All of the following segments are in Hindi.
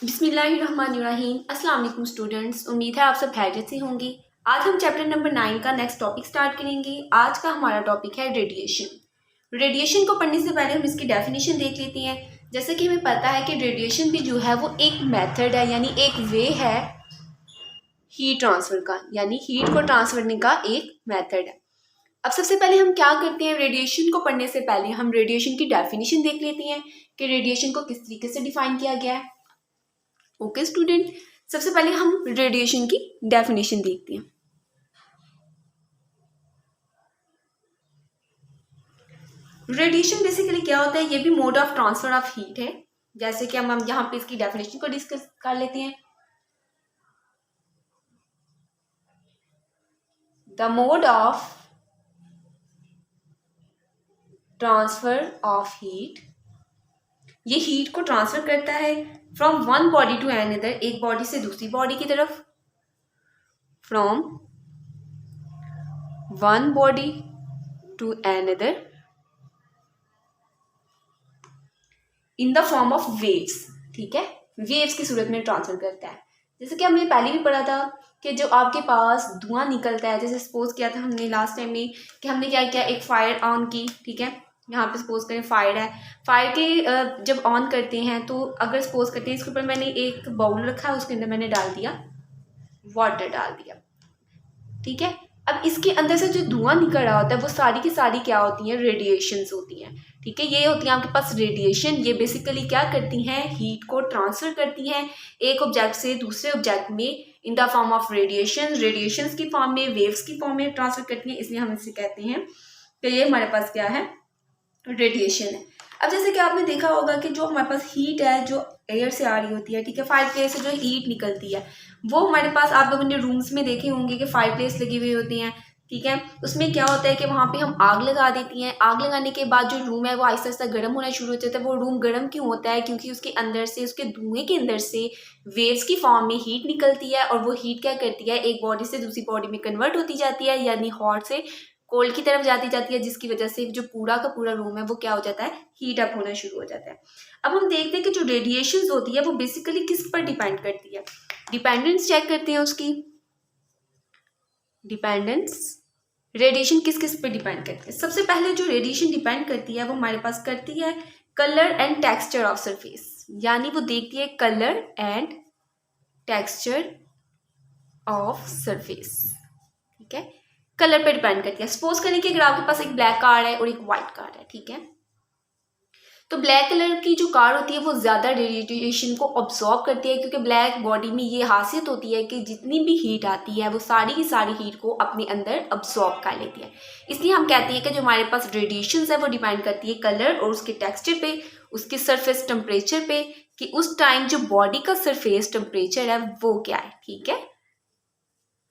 बिस्मिल्लाहिर्रहमानिर्रहीम। अस्सलाम वालेकुम स्टूडेंट्स, उम्मीद है आप सब खैरियत से होंगे। आज हम चैप्टर नंबर 9 का नेक्स्ट टॉपिक स्टार्ट करेंगे। आज का हमारा टॉपिक है रेडिएशन। रेडिएशन को पढ़ने से पहले हम इसकी डेफिनेशन देख लेते हैं। जैसे कि हमें पता है कि रेडिएशन भी जो है वो एक मेथड है, यानी एक वे है हीट ट्रांसफ़र का, यानी हीट को ट्रांसफर करने का एक मेथड है। अब सबसे पहले हम क्या करते हैं, रेडिएशन को पढ़ने से पहले हम रेडिएशन की डेफिनेशन देख लेते हैं कि रेडिएशन को किस तरीके से डिफाइन किया गया है। ओके स्टूडेंट, सबसे पहले हम रेडिएशन की डेफिनेशन देखते हैं। रेडिएशन बेसिकली क्या होता है, ये भी mode of transfer of heat है। जैसे कि हम यहाँ पे इसकी डेफिनेशन को डिस्कस कर लेते हैं। The mode of transfer of heat, ये हीट को ट्रांसफर करता है from one body to another, एक बॉडी से दूसरी बॉडी की तरफ, from one body to another in the form of waves. ठीक है, वेव्स की सूरत में ट्रांसफर करता है। जैसे कि हमने पहले भी पढ़ा था कि जो आपके पास धुआं निकलता है, जैसे सपोज किया था हमने लास्ट टाइम में कि हमने क्या किया, एक फायर ऑन की। ठीक है, यहाँ पे सपोज करें फायर है, फायर के जब ऑन करते हैं तो अगर सपोज करते हैं इसके ऊपर मैंने एक बाउल रखा है, उसके अंदर मैंने डाल दिया वाटर डाल दिया। ठीक है, अब इसके अंदर से जो धुआं निकल रहा होता है वो सारी की सारी क्या होती हैं, रेडिएशंस होती हैं। ठीक है, ये होती है आपके पास रेडिएशन। ये बेसिकली क्या करती हैं, हीट को ट्रांसफर करती हैं एक ऑब्जेक्ट से दूसरे ऑब्जेक्ट में इन the form of radiation, radiations की फॉर्म में, वेव्स की फॉर्म में ट्रांसफर करती हैं। इसलिए हम इसे कहते हैं कि ये हमारे पास क्या है, रेडिएशन है। अब जैसे कि आपने देखा होगा कि जो हमारे पास हीट है जो एयर से आ रही होती है, ठीक है, फायर प्लेस से जो हीट निकलती है वो हमारे पास, आप लोगों ने रूम्स में देखे होंगे कि फायर प्लेस लगी हुई होती हैं। ठीक है, उसमें क्या होता है कि वहाँ पे हम आग लगा देती हैं। आग लगाने के बाद जो रूम है वो आहिस्ता आहिस्ता गर्म होना शुरू हो जाता है। वो रूम गर्म क्यों होता है, क्योंकि उसके अंदर से, उसके धुएं के अंदर से वेव्स की फॉर्म में हीट निकलती है, और वो हीट क्या करती है, एक बॉडी से दूसरी बॉडी में कन्वर्ट होती जाती है, यानी हॉट से कोल्ड की तरफ जाती है, जिसकी वजह से जो पूरा का पूरा रूम है वो क्या हो जाता है, हीट अप होना शुरू हो जाता है। अब हम देखते हैं कि जो रेडिएशन होती है वो बेसिकली किस पर डिपेंड करती है। डिपेंडेंस चेक करते हैं उसकी। डिपेंडेंस, रेडिएशन किस किस पे डिपेंड करती है। सबसे पहले जो रेडिएशन डिपेंड करती है वो हमारे पास करती है colour and texture of surface, यानी वो देखती है colour and texture of surface. ठीक है, कलर पे डिपेंड करती है। सपोज करें कि अगर आपके पास एक ब्लैक कार है और एक व्हाइट कार है, ठीक है, तो ब्लैक कलर की जो कार होती है वो ज़्यादा रेडिएशन को ऑब्जॉर्व करती है, क्योंकि ब्लैक बॉडी में ये खासियत होती है कि जितनी भी हीट आती है वो सारी की सारी हीट को अपने अंदर ऑब्जॉर्व कर लेती है। इसलिए हम कहते हैं कि जो हमारे पास रेडिएशन है वो डिपेंड करती है कलर और उसके टेक्सचर पे, उसके सरफेस टेम्परेचर पे, कि उस टाइम जो बॉडी का सरफेस टेम्परेचर है वो क्या है। ठीक है,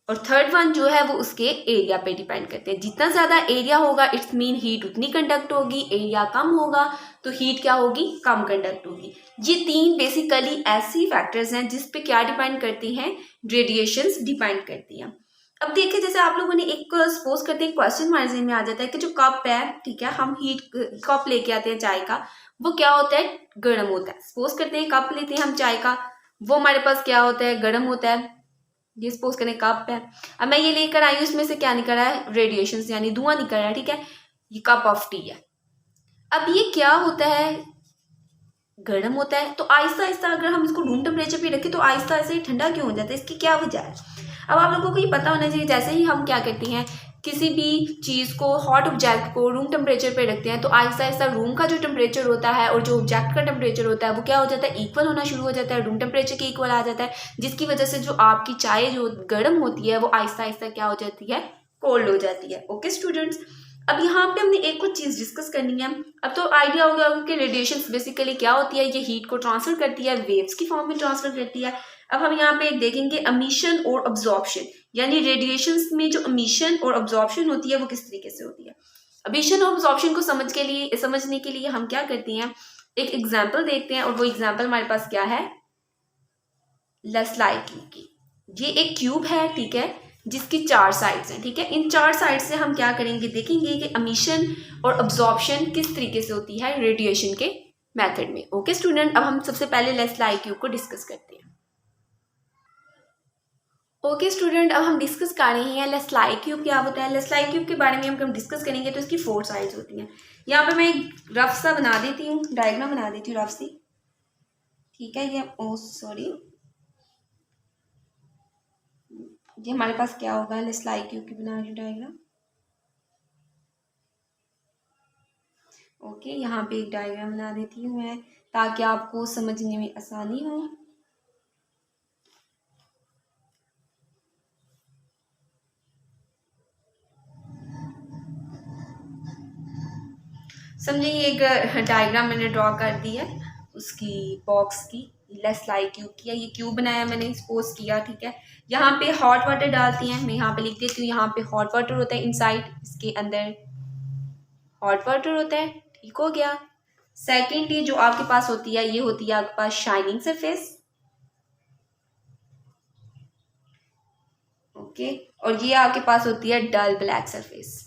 और थर्ड वन जो है वो उसके एरिया पे डिपेंड करते हैं। जितना ज़्यादा एरिया होगा इट्स मीन हीट उतनी कंडक्ट होगी, एरिया कम होगा तो हीट क्या होगी, कम कंडक्ट होगी। ये तीन बेसिकली ऐसी फैक्टर्स हैं जिस पे क्या डिपेंड करती हैं, रेडिएशंस डिपेंड करती हैं। अब देखिए, जैसे आप लोगों ने एक सपोज करते हैं क्वेश्चन हमारे ज़हन में आ जाता है कि जो कप है, ठीक है, हम हीट कप लेके आते हैं चाय का, वो क्या होता है, गर्म होता है। सपोज करते हैं कप लेते हैं हम चाय का, वो हमारे पास क्या होता है, गर्म होता है। ये सपोज करें कप है, अब मैं ये लेकर आई, उसमें से क्या निकल रहा है, रेडिएशन, यानी धुआं निकल रहा है। ठीक है, ये कप ऑफ टी है। अब ये क्या होता है, गर्म होता है, तो आहिस्ता आहिस्ता अगर हम इसको रूम टेम्परेचर पे रखें तो आहिस्ता आहिस्ता ये ठंडा क्यों हो जाता है, इसकी क्या वजह है। अब आप लोगों को ये पता होना चाहिए, जैसे ही हम क्या करते हैं, किसी भी चीज़ को, हॉट ऑब्जेक्ट को रूम टेम्परेचर पे रखते हैं तो आहिस्ता आहिस्ता रूम का जो टेम्परेचर होता है और जो ऑब्जेक्ट का टेम्परेचर होता है वो क्या हो जाता है, इक्वल होना शुरू हो जाता है, रूम टेम्परेचर के इक्वल आ जाता है, जिसकी वजह से जो आपकी चाय जो गर्म होती है वो आहिस्ता आहिस्ता क्या हो जाती है, कोल्ड हो जाती है। ओके स्टूडेंट्स, अब यहाँ पे हमने एक कुछ चीज़ डिस्कस करनी है। अब तो आइडिया हो गया होगा कि रेडिएशन बेसिकली क्या होती है, ये हीट को ट्रांसफर करती है, वेव्स की फॉर्म में ट्रांसफर करती है। अब हम यहाँ पे एक देखेंगे एमिशन और अब्जॉर्प्शन, यानी रेडिएशंस में जो एमिशन और अब्जॉर्प्शन होती है वो किस तरीके से होती है। एमिशन और अब्जॉर्प्शन को समझने के लिए हम क्या करते हैं, एक एग्जाम्पल देखते हैं, और वो एग्जाम्पल हमारे पास क्या है, लेट्स लाइक की। ये एक क्यूब है, ठीक है, जिसकी 4 साइड्स हैं। ठीक है, इन 4 साइड से हम क्या करेंगे, देखेंगे कि एमिशन और अब्जॉर्प्शन किस तरीके से होती है रेडिएशन के मेथड में। ओके स्टूडेंट, अब हम सबसे पहले लेट्स लाइक क्यूब को डिस्कस करते हैं। ओके स्टूडेंट, अब हम डिस्कस कर रहे हैं लेट्स लाइक क्यूब क्या होता है। लेट्स लाइक क्यूब के बारे में हम डिस्कस करेंगे तो इसकी 4 साइड्स होती हैं। यहाँ पे मैं एक रफ सा बना देती हूँ, डायग्राम बना देती हूँ रफ सी, ठीक है। ये सॉरी, ये हमारे पास क्या होगा, लेट्स लाइक क्यूब की बना रही हूँ डायग्राम। ओके, यहाँ पे एक डायग्राम बना देती हूँ मैं ताकि आपको समझने में आसानी हो। समझिए ये एक डायग्राम मैंने ड्रॉ कर दी है उसकी बॉक्स की, लेट्स लाइक क्यूब किया, ये क्यूब बनाया मैंने, सपोज किया, ठीक है। यहाँ पे हॉट वाटर डालती हैं, मैं यहाँ पे लिख देती हूँ, यहाँ पे हॉट वाटर होता है इनसाइड, इसके अंदर हॉट वाटर होता है, ठीक हो गया। सेकेंडली जो आपके पास होती है ये होती है आपके पास शाइनिंग सरफेस, ओके, और ये आपके पास होती है डल ब्लैक सरफेस,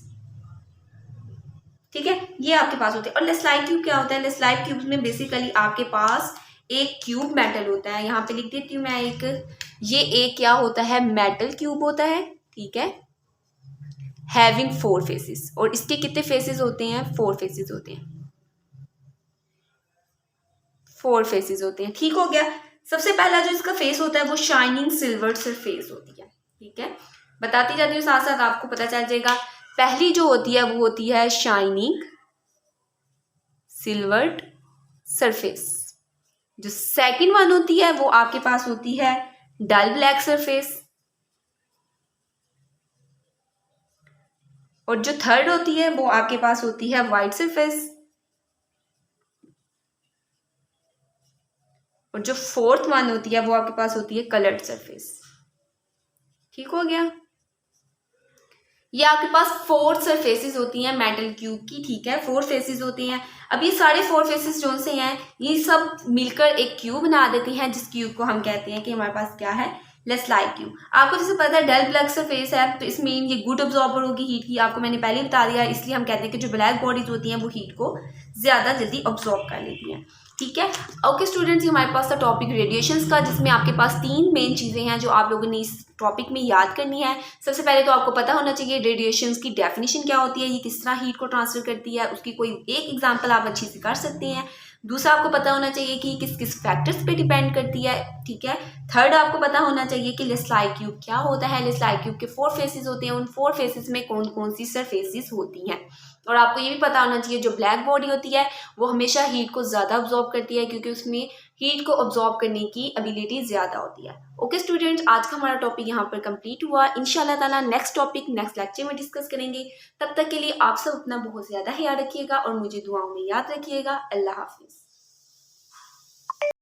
ठीक है। ये आपके पास होते हैं। और लेट्स लाइक क्यूब क्या होता है, लेट्स लाइक क्यूब में बेसिकली आपके पास एक क्यूब मेटल होता है, यहाँ पे लिख देती हूँ मैं एक, ये एक क्या होता है, मेटल क्यूब होता है, ठीक है, हैविंग 4 फेसेस। और इसके कितने फेसेस होते हैं, 4 फेसेस होते हैं, 4 फेसेस होते हैं, ठीक हो गया। सबसे पहला जो इसका फेस होता है वो शाइनिंग सिल्वर सरफेस होती है, ठीक है। बताती जाती हूँ साथ साथ, आपको पता चल जाएगा। पहली जो होती है वो होती है शाइनिंग सिल्वर्ड सरफेस। जो सेकंड वन होती है वो आपके पास होती है डल ब्लैक सरफेस। और जो थर्ड होती है वो आपके पास होती है वाइट सरफेस। और जो फोर्थ वन होती है वो आपके पास होती है कलर्ड सरफेस, ठीक हो गया। ये आपके पास 4 सरफेसेस होती हैं मेटल क्यूब की, ठीक है, 4 फेसेस होती हैं। अब ये सारे 4 फेसेस जो से हैं ये सब मिलकर एक क्यूब बना देते हैं, जिस क्यूब को हम कहते हैं कि हमारे पास क्या है, लेट्स लाइक क्यूब। आपको जैसे पता है डल ब्लैक सरफेस है तो इसमें ये गुड ऑब्जॉर्बर होगी हीट की, आपको मैंने पहले ही बता दिया, इसलिए हम कहते हैं कि जो ब्लैक बॉडीज होती हैं वो हीट को ज़्यादा जल्दी ऑब्जॉर्ब कर लेती हैं, ठीक है। ओके स्टूडेंट्स, हमारे पास था टॉपिक रेडिएशंस का, जिसमें आपके पास 3 मेन चीज़ें हैं जो आप लोगों ने इस टॉपिक में याद करनी है। सबसे पहले तो आपको पता होना चाहिए रेडिएशंस की डेफिनेशन क्या होती है, ये किस तरह हीट को ट्रांसफर करती है, उसकी कोई एक एग्जांपल आप अच्छी से कर सकते हैं। दूसरा आपको पता होना चाहिए कि किस किस फैक्टर्स पे डिपेंड करती है, ठीक है। थर्ड आपको पता होना चाहिए कि लेट्स लाइक क्यूब क्या होता है, लेट्स लाइक क्यूब के 4 फेसेस होते हैं, उन 4 फेसेस में कौन कौन सी सरफेसेस होती हैं। और आपको ये भी पता होना चाहिए जो ब्लैक बॉडी होती है वो हमेशा हीट को ज़्यादा ऑब्जॉर्ब करती है, क्योंकि उसमें हीट को ऑब्जॉर्ब करने की एबिलिटी ज़्यादा होती है। ओके स्टूडेंट्स, आज का हमारा टॉपिक यहाँ पर कंप्लीट हुआ। इंशाल्लाह ताला नेक्स्ट टॉपिक नेक्स्ट लेक्चर में डिस्कस करेंगे। तब तक के लिए आप सब अपना बहुत ज़्यादा ख्याल रखिएगा और मुझे दुआओं में याद रखिएगा। अल्लाह हाफिज़।